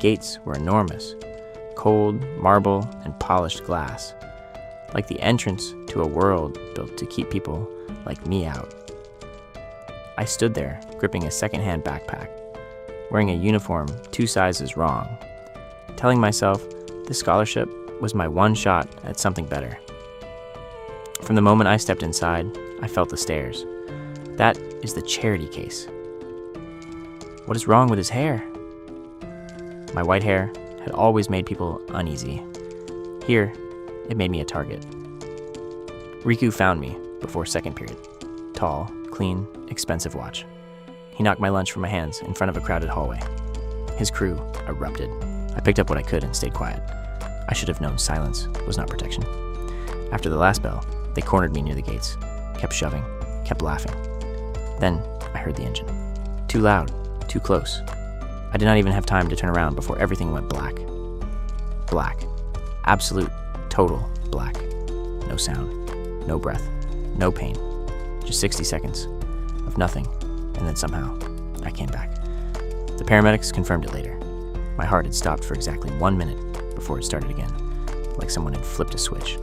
gates were enormous, cold marble and polished glass, like the entrance to a world built to keep people like me out. I stood there, gripping a second-hand backpack, wearing a uniform 2 sizes wrong, telling myself this scholarship was my one shot at something better. From the moment I stepped inside, I felt the stares. That is the charity case. What is wrong with his hair? My white hair had always made people uneasy. Here, it made me a target. Riku found me before second period. Tall, clean, expensive watch. He knocked my lunch from my hands in front of a crowded hallway. His crew erupted. I picked up what I could and stayed quiet. I should have known silence was not protection. After the last bell, they cornered me near the gates, kept shoving, kept laughing. Then I heard the engine. Too loud, too close. I did not even have time to turn around before everything went black. Black. Absolute, total black. No sound, no breath, no pain. Just 60 seconds of nothing, and then somehow I came back. The paramedics confirmed it later. My heart had stopped for exactly 1 minute before it started again, like someone had flipped a switch.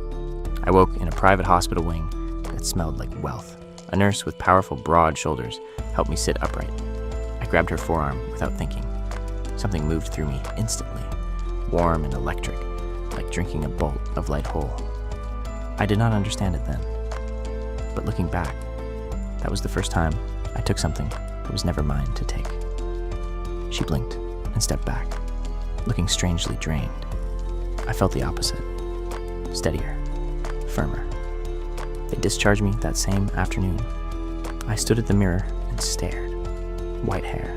I woke in a private hospital wing that smelled like wealth. A nurse with powerful, broad shoulders helped me sit upright. I grabbed her forearm without thinking. Something moved through me instantly, warm and electric, like drinking a bolt of light whole. I did not understand it then, but looking back, that was the first time I took something that was never mine to take. She blinked and stepped back, looking strangely drained. I felt the opposite, steadier, firmer. They discharged me that same afternoon. I stood at the mirror and stared. White hair,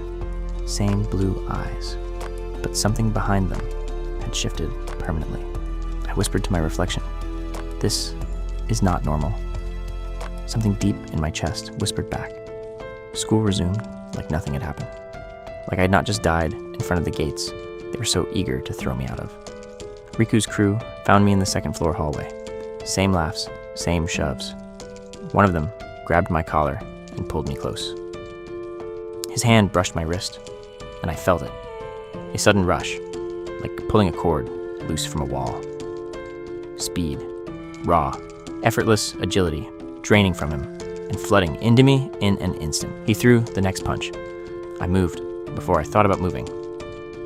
same blue eyes, but something behind them had shifted permanently. I whispered to my reflection, "This is not normal." Something deep in my chest whispered back. School resumed like nothing had happened. Like I had not just died in front of the gates they were so eager to throw me out of. Riku's crew found me in the second floor hallway. Same laughs, same shoves. One of them grabbed my collar and pulled me close. His hand brushed my wrist, and I felt it. A sudden rush, like pulling a cord loose from a wall. Speed, raw, effortless agility draining from him and flooding into me in an instant. He threw the next punch. I moved before I thought about moving.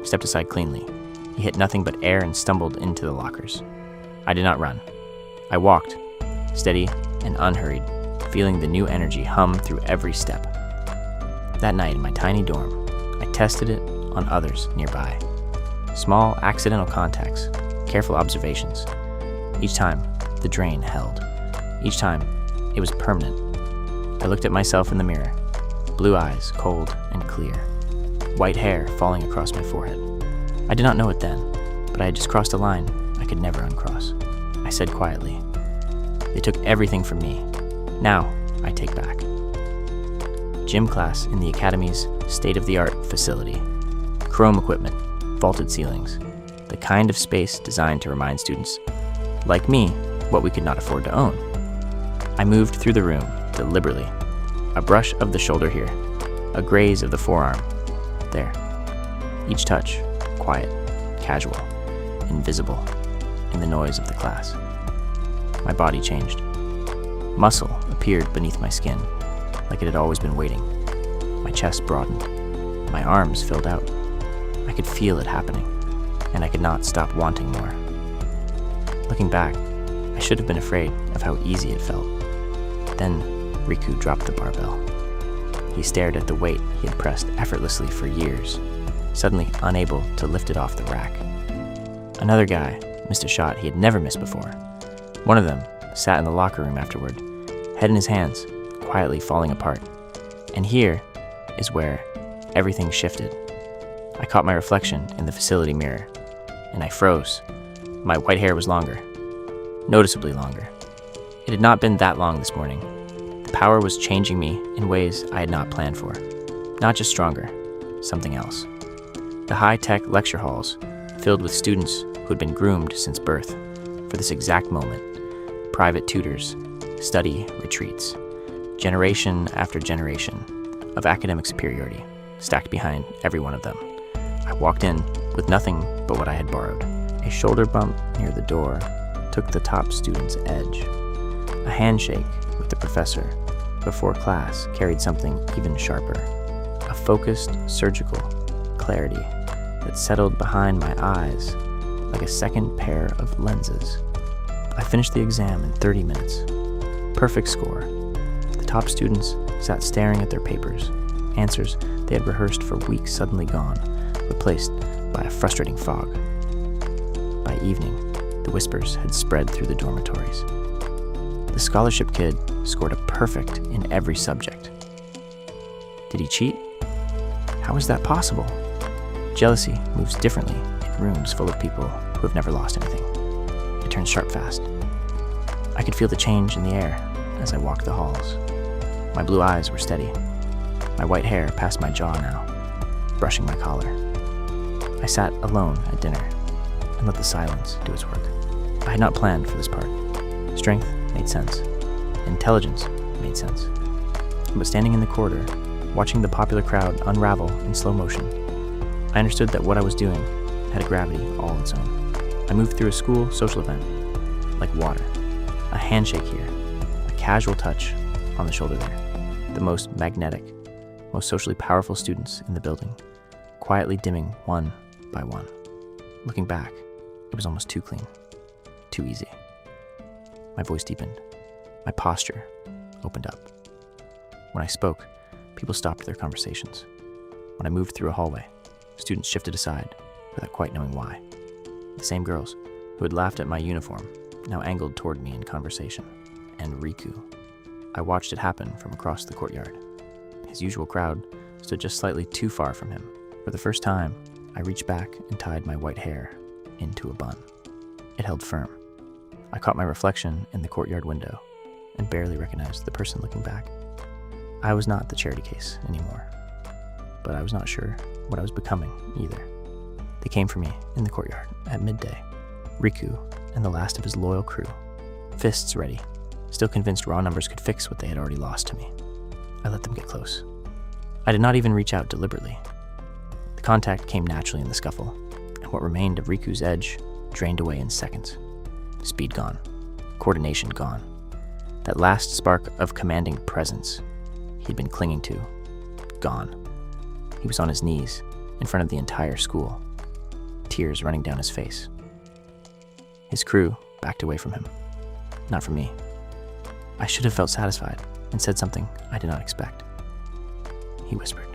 Stepped aside cleanly. He hit nothing but air and stumbled into the lockers. I did not run. I walked, steady and unhurried, feeling the new energy hum through every step. That night in my tiny dorm, I tested it on others nearby. Small accidental contacts, careful observations. Each time, the drain held. Each time, it was permanent. I looked at myself in the mirror, blue eyes cold and clear, white hair falling across my forehead. I did not know it then, but I had just crossed a line I could never uncross. I said quietly, "They took everything from me. Now I take back." Gym class in the Academy's state-of-the-art facility. Chrome equipment, vaulted ceilings, the kind of space designed to remind students, like me, what we could not afford to own. I moved through the room deliberately. A brush of the shoulder here, a graze of the forearm there. Each touch, quiet, casual, invisible in the noise of the class. My body changed. Muscle appeared beneath my skin, like it had always been waiting. My chest broadened. My arms filled out. I could feel it happening, and I could not stop wanting more. Looking back, I should have been afraid of how easy it felt. Then Riku dropped the barbell. He stared at the weight he had pressed effortlessly for years, suddenly unable to lift it off the rack. Another guy missed a shot he had never missed before. One of them sat in the locker room afterward, head in his hands, quietly falling apart. And here is where everything shifted. I caught my reflection in the facility mirror, and I froze. My white hair was longer, noticeably longer. It had not been that long this morning. The power was changing me in ways I had not planned for. Not just stronger, something else. The high-tech lecture halls, filled with students who had been groomed since birth for this exact moment. Private tutors, study retreats, generation after generation of academic superiority stacked behind every one of them. I walked in with nothing but what I had borrowed. A shoulder bump near the door took the top student's edge. A handshake with the professor before class carried something even sharper. A focused, surgical clarity that settled behind my eyes like a second pair of lenses. I finished the exam in 30 minutes. Perfect score. The top students sat staring at their papers, answers they had rehearsed for weeks suddenly gone, replaced by a frustrating fog. By evening, the whispers had spread through the dormitories. The scholarship kid scored a perfect in every subject. Did he cheat? How is that possible? Jealousy moves differently in rooms full of people who have never lost anything. It turns sharp fast. I could feel the change in the air as I walked the halls. My blue eyes were steady. My white hair past my jaw now, brushing my collar. I sat alone at dinner and let the silence do its work. I had not planned for this part. Strength made sense. Intelligence made sense. But standing in the corridor, watching the popular crowd unravel in slow motion, I understood that what I was doing had a gravity all its own. I moved through a school social event, like water. A handshake here, a casual touch on the shoulder there. The most magnetic, most socially powerful students in the building, quietly dimming one by one. Looking back, it was almost too clean, too easy. My voice deepened. My posture opened up. When I spoke, people stopped their conversations. When I moved through a hallway, students shifted aside without quite knowing why. The same girls who had laughed at my uniform now angled toward me in conversation. And Riku. I watched it happen from across the courtyard. His usual crowd stood just slightly too far from him. For the first time, I reached back and tied my white hair into a bun. It held firm. I caught my reflection in the courtyard window and barely recognized the person looking back. I was not the charity case anymore, but I was not sure what I was becoming either. They came for me in the courtyard at midday. Riku and the last of his loyal crew, fists ready, still convinced raw numbers could fix what they had already lost to me. I let them get close. I did not even reach out deliberately. The contact came naturally in the scuffle, and what remained of Riku's edge drained away in seconds. Speed gone, coordination gone. That last spark of commanding presence he'd been clinging to, gone. He was on his knees in front of the entire school, tears running down his face. His crew backed away from him, not from me. I should have felt satisfied and said something I did not expect. He whispered,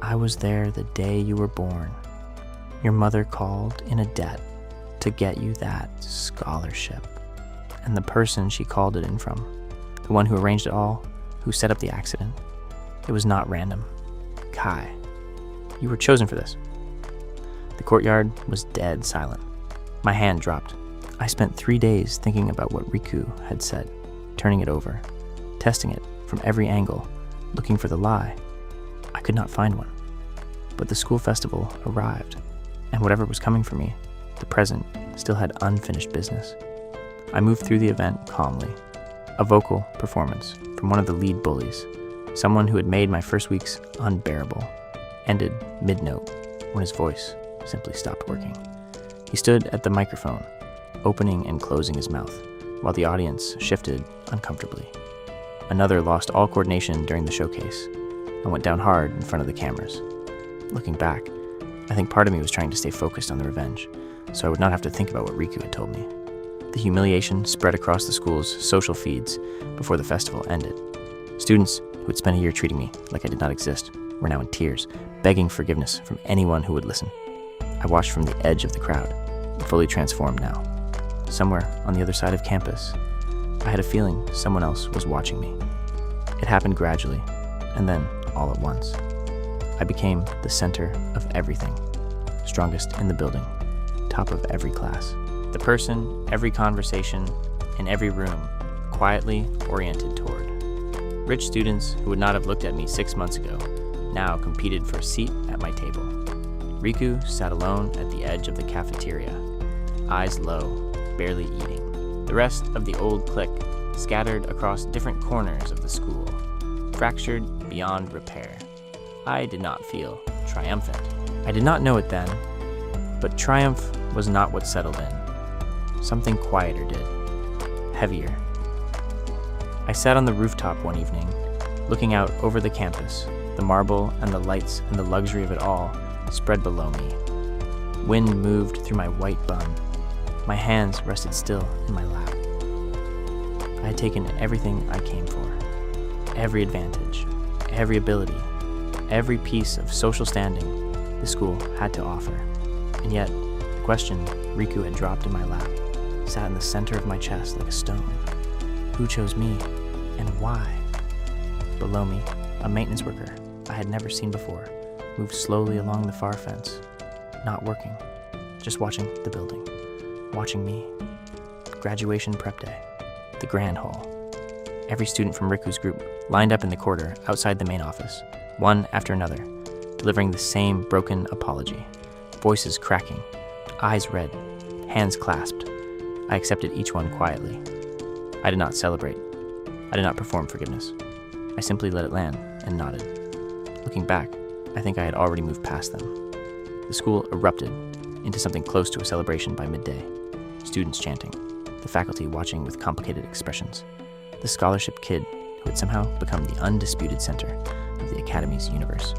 "I was there the day you were born. Your mother called in a debt to get you that scholarship. And the person she called it in from, the one who arranged it all, who set up the accident, it was not random. Kai, you were chosen for this." The courtyard was dead silent. My hand dropped. I spent 3 days thinking about what Riku had said, turning it over, testing it from every angle, looking for the lie. I could not find one. But the school festival arrived, and whatever was coming for me, the present still had unfinished business. I moved through the event calmly. A vocal performance from one of the lead bullies, someone who had made my first weeks unbearable, ended mid-note when his voice simply stopped working. He stood at the microphone, opening and closing his mouth, while the audience shifted uncomfortably. Another lost all coordination during the showcase and went down hard in front of the cameras. Looking back, I think part of me was trying to stay focused on the revenge, so I would not have to think about what Riku had told me. The humiliation spread across the school's social feeds before the festival ended. Students who had spent a year treating me like I did not exist were now in tears, begging forgiveness from anyone who would listen. I watched from the edge of the crowd, fully transformed now. Somewhere on the other side of campus, I had a feeling someone else was watching me. It happened gradually, and then all at once. I became the center of everything, strongest in the building, top of every class. The person, every conversation, in every room, quietly oriented toward. Rich students who would not have looked at me 6 months ago now competed for a seat at my table. Riku sat alone at the edge of the cafeteria, eyes low, barely eating. The rest of the old clique scattered across different corners of the school, fractured beyond repair. I did not feel triumphant. I did not know it then, But triumph was not what settled in. Something quieter did. Heavier. I sat on the rooftop one evening, looking out over the campus, the marble and the lights and the luxury of it all spread below me. Wind moved through my white bun. My hands rested still in my lap. I had taken everything I came for. Every advantage, every ability, every piece of social standing the school had to offer. And yet, the question Riku had dropped in my lap sat in the center of my chest like a stone. Who chose me, and why? Below me, a maintenance worker I had never seen before moved slowly along the far fence, not working, just watching the building, watching me. Graduation prep day, the grand hall. Every student from Riku's group lined up in the corridor outside the main office, one after another, delivering the same broken apology, voices cracking, eyes red, hands clasped. I accepted each one quietly. I did not celebrate. I did not perform forgiveness. I simply let it land and nodded. Looking back, I think I had already moved past them. The school erupted into something close to a celebration by midday. Students chanting, the faculty watching with complicated expressions. The scholarship kid who had somehow become the undisputed center of the academy's universe.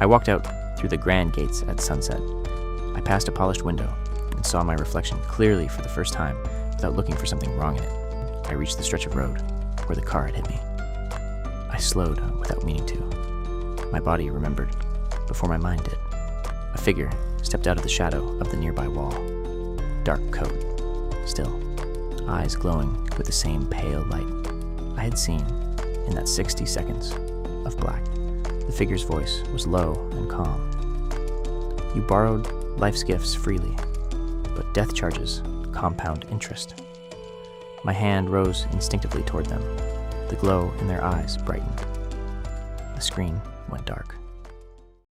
I walked out through the grand gates at sunset. I passed a polished window and saw my reflection clearly for the first time without looking for something wrong in it. I reached the stretch of road where the car had hit me. I slowed without meaning to. My body remembered before my mind did. A figure stepped out of the shadow of the nearby wall. Dark coat, still, eyes glowing with the same pale light I had seen in that 60 seconds of black. The figure's voice was low and calm. You borrowed life's gifts freely, but death charges compound interest. My hand rose instinctively toward them. The glow in their eyes brightened. The screen went dark.